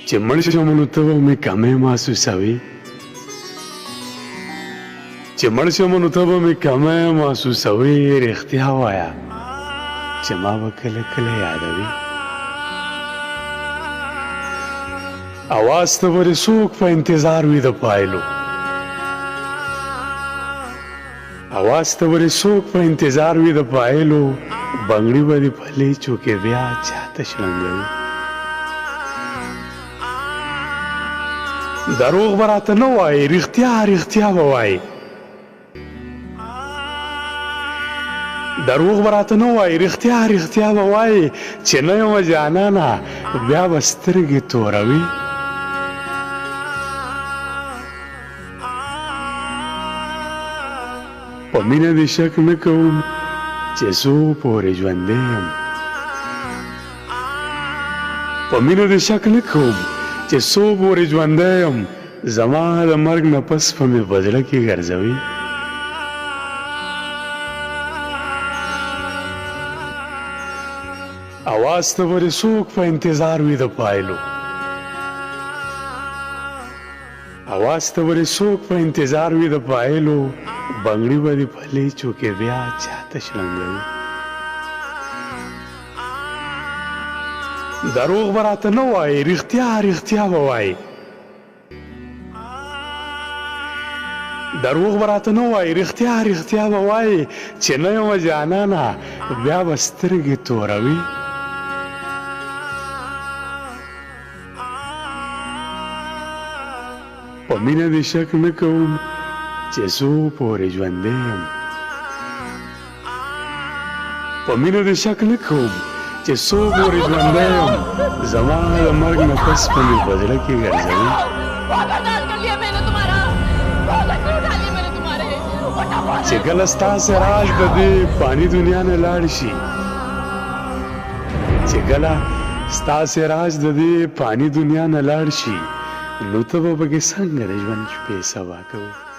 چې مړ شم نو ته به مې کمې محسوسوي چې مړ شم نو ته به مې کمې محسوسوي رښتیا وایه چې ما به کله کله یادوي اواز ته ورې څوک په انتظار وي د پایلو اواز ته ورې څوک په انتظار وي د پایلو بنګړي به دې پلیچو کې بیا چاته شلنګوي دروغ به راته نه وایي رښتیا رښتیا به وایي دروغ به راته نه وایي رښتیا رښتیا به وایي چې نه یمه جانانه بیا به سترګې توروي په مینه دې شک نه کوم چې څو پورې ژوندی یم په مینه دې شک نه کوم چې څو پورې ژوندی یم زما د مرګ نه پس به مې په زړه کې ګرځوي اواز ته ورې څوک په انتظار وي د پایلو اواز ته ورې څوک په انتظار وي د پایلو بنګړي به دې پلیچو کې بیا چاته شلنګوي دروغ به راته نه وایي رښتیا رښتیا به وایي دروغ به راته نه وایي رښتیا رښتیا به وایي چې نه یمه جانانه بیا به سترګې توروي په مینه دې شک نه کوم چې څو پورې ژوندی یم په مینه دې شک نه کوم چې څو پورې ژوندی یم زما د مرګ نه پس به مې په زړه کې ګرځوي چې کله ستاسې راز د دې فاني دنیا نه لاړ شي چې کله ستاسې راز د دې فاني دنیا نه لاړ شي نو ته به پکې څنګه د ژوند شپې سبا کوو